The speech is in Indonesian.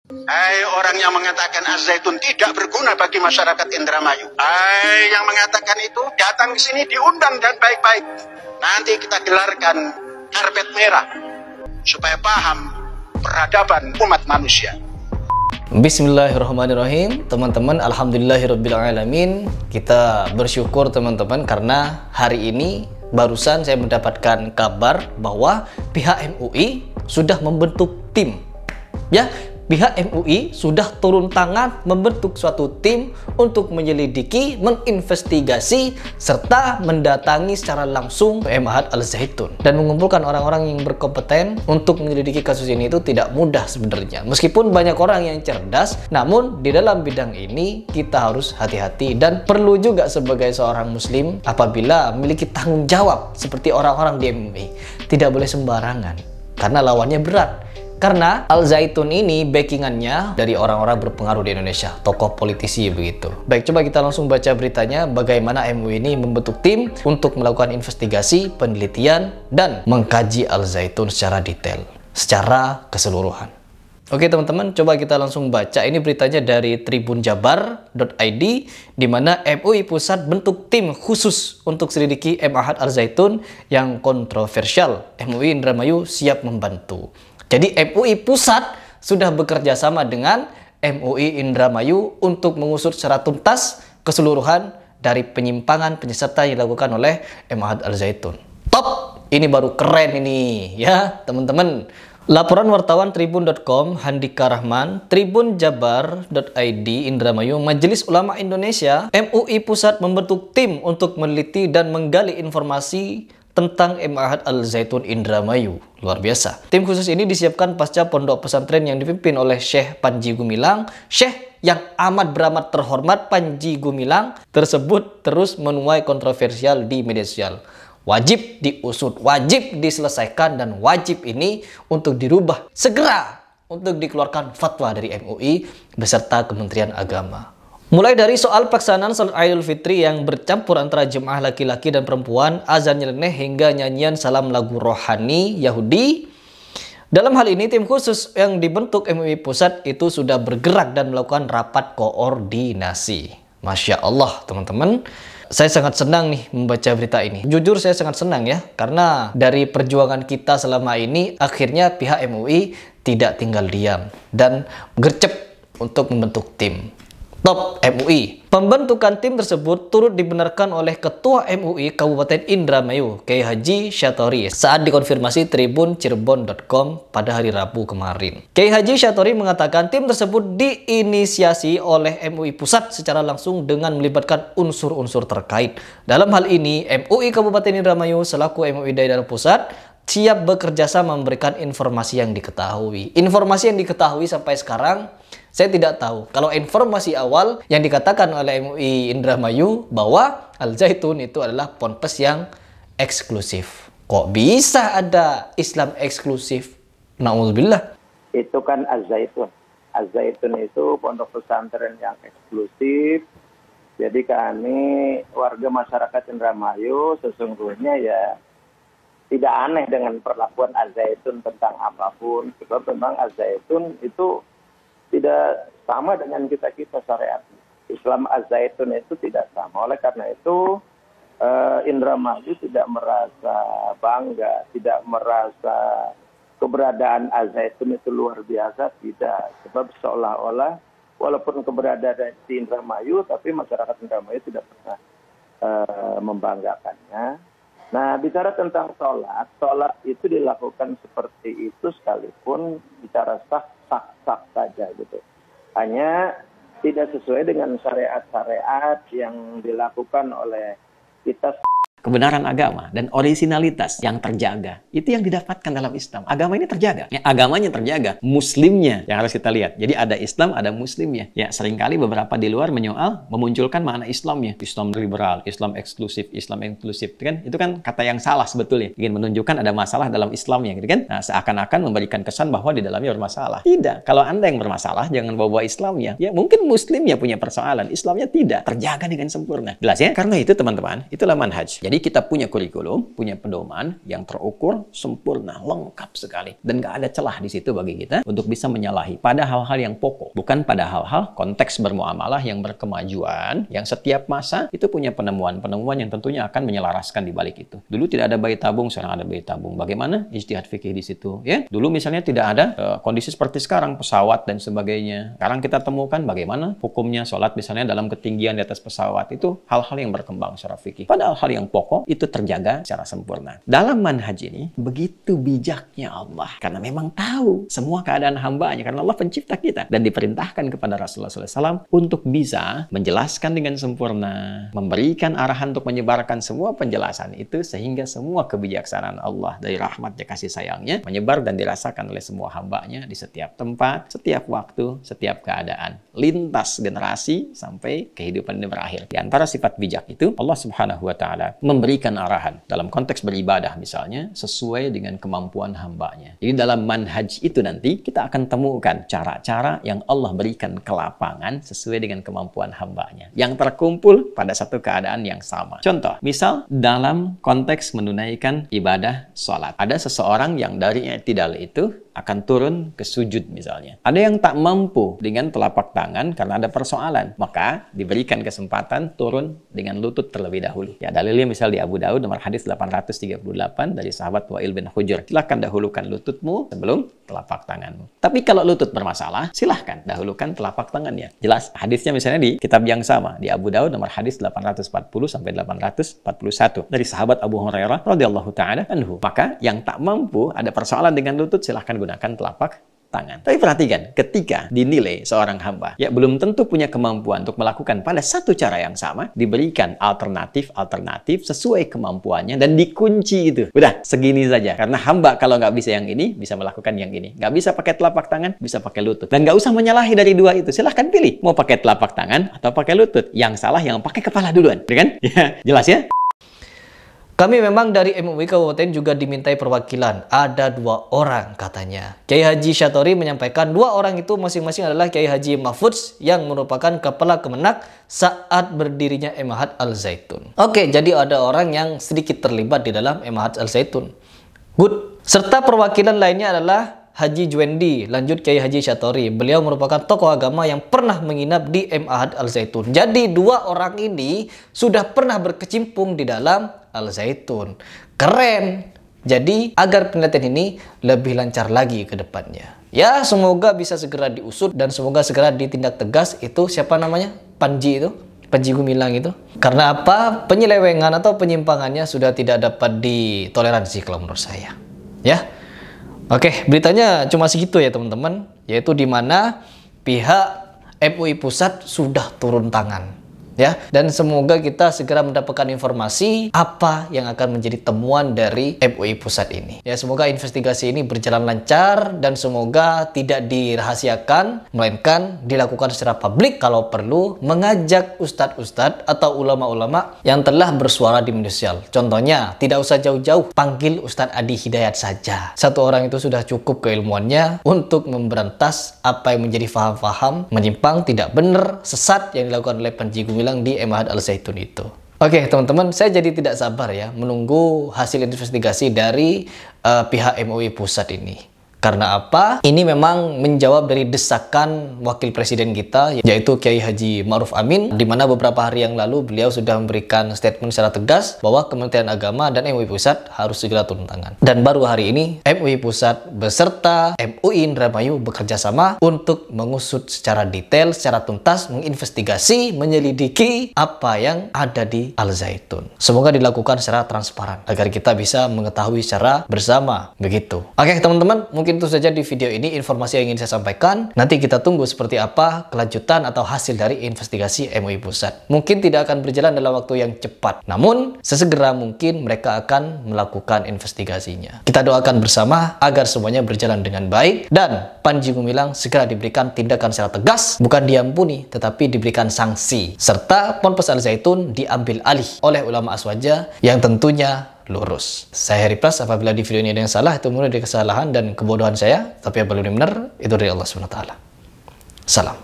Hai orang yang mengatakan Az-Zaitun tidak berguna bagi masyarakat Indramayu. Hai yang mengatakan itu, datang ke sini diundang dan baik-baik. Nanti kita gelarkan karpet merah supaya paham peradaban umat manusia. Bismillahirrahmanirrahim. Teman-teman, alhamdulillahirrabbilalamin. Kita bersyukur teman-teman karena hari ini barusan saya mendapatkan kabar bahwa pihak MUI sudah membentuk tim. Ya, pihak MUI sudah turun tangan membentuk suatu tim untuk menyelidiki, menginvestigasi, serta mendatangi secara langsung Mahat Al-Zaitun dan mengumpulkan orang-orang yang berkompeten untuk menyelidiki kasus ini. Itu tidak mudah sebenarnya. Meskipun banyak orang yang cerdas, namun di dalam bidang ini kita harus hati-hati dan perlu juga sebagai seorang muslim apabila memiliki tanggung jawab seperti orang-orang di MUI. Tidak boleh sembarangan karena lawannya berat. Karena Al-Zaitun ini backingannya dari orang-orang berpengaruh di Indonesia, tokoh politisi begitu. Baik, coba kita langsung baca beritanya bagaimana MUI ini membentuk tim untuk melakukan investigasi, penelitian, dan mengkaji Al-Zaitun secara detail, secara keseluruhan. Oke teman-teman, coba kita langsung baca. Ini beritanya dari tribunjabar.id, di mana MUI Pusat bentuk tim khusus untuk selidiki Mahat Al-Zaitun yang kontroversial. MUI Indramayu siap membantu. Jadi MUI Pusat sudah bekerja sama dengan MUI Indramayu untuk mengusut secara tuntas keseluruhan dari penyimpangan penyesatan yang dilakukan oleh Mahat Al-Zaitun. Top! Ini baru keren ini ya teman-teman. Laporan wartawan tribun.com Handika Rahman, tribunjabar.id Indramayu, Majelis Ulama Indonesia, MUI Pusat membentuk tim untuk meneliti dan menggali informasi tentang Mahat Al-Zaitun Indramayu. Luar biasa. Tim khusus ini disiapkan pasca pondok pesantren yang dipimpin oleh Syekh Panji Gumilang. Syekh yang amat beramat terhormat Panji Gumilang tersebut terus menuai kontroversial di media sosial. Wajib diusut, wajib diselesaikan, dan wajib ini untuk dirubah segera untuk dikeluarkan fatwa dari MUI beserta Kementerian Agama. Mulai dari soal pelaksanaan salat Idul Fitri yang bercampur antara jemaah laki-laki dan perempuan, azan nyeleneh hingga nyanyian salam lagu rohani Yahudi. Dalam hal ini tim khusus yang dibentuk MUI Pusat itu sudah bergerak dan melakukan rapat koordinasi. Masya Allah teman-teman. Saya sangat senang nih membaca berita ini. Jujur saya sangat senang ya, karena dari perjuangan kita selama ini akhirnya pihak MUI tidak tinggal diam dan gercep untuk membentuk tim. Top MUI. Pembentukan tim tersebut turut dibenarkan oleh Ketua MUI Kabupaten Indramayu, Kiai Haji Syatori, saat dikonfirmasi Tribun Cirebon.com pada hari Rabu kemarin. Kiai Haji Syatori mengatakan tim tersebut diinisiasi oleh MUI Pusat secara langsung dengan melibatkan unsur-unsur terkait. Dalam hal ini, MUI Kabupaten Indramayu selaku MUI Daerah Pusat siap bekerjasama memberikan informasi yang diketahui. Informasi yang diketahui sampai sekarang saya tidak tahu. Kalau informasi awal yang dikatakan oleh MUI Indramayu bahwa Al-Zaitun itu adalah ponpes yang eksklusif. Kok bisa ada Islam eksklusif? Na'udzubillah. Itu kan Az-Zaitun. Az-Zaitun itu pondok pesantren yang eksklusif. Jadi kami warga masyarakat Indramayu sesungguhnya ya tidak aneh dengan perlakuan Az-Zaitun tentang apapun. Sebab memang Az-Zaitun itu tidak sama dengan kita-kita syariat. Islam Az-Zaitun itu tidak sama. Oleh karena itu Indramayu tidak merasa bangga, tidak merasa keberadaan Az-Zaitun itu luar biasa, tidak. Sebab seolah-olah walaupun keberadaan di Indramayu, tapi masyarakat Indramayu tidak pernah membanggakannya. Nah, bicara tentang sholat itu dilakukan seperti itu sekalipun bicara sah saja gitu. Hanya tidak sesuai dengan syariat-syariat yang dilakukan oleh kita. Kebenaran agama dan orisinalitas yang terjaga, itu yang didapatkan dalam Islam. Agama ini terjaga, ya, agamanya terjaga, muslimnya yang harus kita lihat. Jadi ada Islam, ada muslimnya. Ya, seringkali beberapa di luar menyoal, memunculkan makna Islamnya. Islam liberal, Islam eksklusif, Islam inklusif, kan? Itu kan kata yang salah sebetulnya. Ingin menunjukkan ada masalah dalam Islamnya, gitu kan? Nah, seakan-akan memberikan kesan bahwa di dalamnya bermasalah. Tidak. Kalau Anda yang bermasalah, jangan bawa Islamnya. Ya, mungkin muslimnya punya persoalan, Islamnya tidak terjaga dengan sempurna. Jelas ya? Karena itu teman-teman, itulah manhaj. Jadi Jadi kita punya kurikulum, punya pedoman yang terukur, sempurna, lengkap sekali. Dan nggak ada celah di situ bagi kita untuk bisa menyalahi pada hal-hal yang pokok. Bukan pada hal-hal konteks bermuamalah yang berkemajuan, yang setiap masa itu punya penemuan-penemuan yang tentunya akan menyelaraskan di balik itu. Dulu tidak ada bayi tabung, sekarang ada bayi tabung. Bagaimana ijtihad fikih di situ? Ya, dulu misalnya tidak ada kondisi seperti sekarang, pesawat dan sebagainya. Sekarang kita temukan bagaimana hukumnya sholat misalnya dalam ketinggian di atas pesawat. Itu hal-hal yang berkembang secara fikih. Padahal hal yang pokok itu terjaga secara sempurna. Dalam manhaj ini, begitu bijaknya Allah. Karena memang tahu semua keadaan hambanya. Karena Allah pencipta kita. Dan diperintahkan kepada Rasulullah SAW untuk bisa menjelaskan dengan sempurna. Memberikan arahan untuk menyebarkan semua penjelasan itu. Sehingga semua kebijaksanaan Allah dari rahmatnya, kasih sayangnya menyebar dan dirasakan oleh semua hambanya di setiap tempat, setiap waktu, setiap keadaan. Lintas generasi sampai kehidupan ini berakhir. Di antara sifat bijak itu, Allah Subhanahu wa Ta'ala memberikan arahan dalam konteks beribadah misalnya sesuai dengan kemampuan hambanya. Jadi dalam manhaj itu nanti kita akan temukan cara-cara yang Allah berikan ke lapangan sesuai dengan kemampuan hambanya. Yang terkumpul pada satu keadaan yang sama. Contoh, misal dalam konteks menunaikan ibadah sholat. Ada seseorang yang dari i'tidal itu akan turun ke sujud misalnya. Ada yang tak mampu dengan telapak tangan karena ada persoalan. Maka diberikan kesempatan turun dengan lutut terlebih dahulu. Ya, dalilnya misal di Abu Daud nomor hadis 838 dari sahabat Wa'il bin Hujr. Silahkan dahulukan lututmu sebelum telapak tanganmu. Tapi kalau lutut bermasalah, silahkan dahulukan telapak tangannya. Jelas hadisnya misalnya di kitab yang sama. Di Abu Daud nomor hadis 840 sampai 841 dari sahabat Abu Hurairah radhiyallahu taala anhu. Maka yang tak mampu ada persoalan dengan lutut silahkan gunakan telapak tangan. Tapi perhatikan, ketika dinilai seorang hamba ya belum tentu punya kemampuan untuk melakukan pada satu cara yang sama, diberikan alternatif sesuai kemampuannya dan dikunci itu. Udah, segini saja. Karena hamba kalau nggak bisa yang ini, bisa melakukan yang ini. Nggak bisa pakai telapak tangan, bisa pakai lutut. Dan nggak usah menyalahi dari dua itu. Silahkan pilih, mau pakai telapak tangan atau pakai lutut. Yang salah yang pakai kepala duluan. Ya kan? Ya, jelas ya? Kami memang dari MUI Kabupaten juga dimintai perwakilan. Ada 2 orang katanya. Kiai Haji Syatori menyampaikan 2 orang itu masing-masing adalah Kiai Haji Mahfudz yang merupakan kepala Kemenak saat berdirinya Mahat Al-Zaitun. Oke, jadi ada orang yang sedikit terlibat di dalam Mahat Al-Zaitun. Good. Serta perwakilan lainnya adalah Haji Juwendi, lanjut Kiai Haji Syatori. Beliau merupakan tokoh agama yang pernah menginap di Mahat Al-Zaitun. Jadi 2 orang ini sudah pernah berkecimpung di dalam Al-Zaitun. Keren. Jadi agar penelitian ini lebih lancar lagi ke depannya. Ya, semoga bisa segera diusut dan semoga segera ditindak tegas. Itu siapa namanya? Panji itu. Panji Gumilang itu. Karena apa? Penyelewengan atau penyimpangannya sudah tidak dapat ditoleransi kalau menurut saya. Ya. Oke, beritanya cuma segitu ya teman-teman. Yaitu di mana pihak MUI Pusat sudah turun tangan. Ya, dan semoga kita segera mendapatkan informasi apa yang akan menjadi temuan dari MUI Pusat ini. Ya, semoga investigasi ini berjalan lancar dan semoga tidak dirahasiakan, melainkan dilakukan secara publik kalau perlu, mengajak ustadz-ustadz atau ulama-ulama yang telah bersuara di media sosial. Contohnya, tidak usah jauh-jauh, panggil Ustadz Adi Hidayat saja. Satu orang itu sudah cukup keilmuannya untuk memberantas apa yang menjadi faham-faham, menyimpang, tidak benar, sesat yang dilakukan oleh Panji Gumilang di Mahat Al-Zaitun itu. Oke teman-teman, saya jadi tidak sabar ya menunggu hasil investigasi dari pihak MUI Pusat ini. Karena apa? Ini memang menjawab dari desakan wakil presiden kita, yaitu Kiai Haji Ma'ruf Amin, di mana beberapa hari yang lalu beliau sudah memberikan statement secara tegas bahwa Kementerian Agama dan MUI Pusat harus segera turun tangan. Dan baru hari ini MUI Pusat beserta MUI Indramayu bekerja sama untuk mengusut secara detail, secara tuntas, menginvestigasi, menyelidiki apa yang ada di Al-Zaitun. Semoga dilakukan secara transparan agar kita bisa mengetahui secara bersama. Begitu. Oke teman-teman, mungkin itu saja di video ini informasi yang ingin saya sampaikan. Nanti kita tunggu seperti apa kelanjutan atau hasil dari investigasi MUI Pusat. Mungkin tidak akan berjalan dalam waktu yang cepat, namun sesegera mungkin mereka akan melakukan investigasinya. Kita doakan bersama agar semuanya berjalan dengan baik dan Panji Gumilang segera diberikan tindakan secara tegas, bukan diampuni tetapi diberikan sanksi, serta Ponpes Al-Zaitun diambil alih oleh ulama aswaja yang tentunya lurus. Saya Heri Pras, apabila di video ini ada yang salah, itu murni dari kesalahan dan kebodohan saya, tapi apabila ini benar, itu dari Allah SWT. Salam.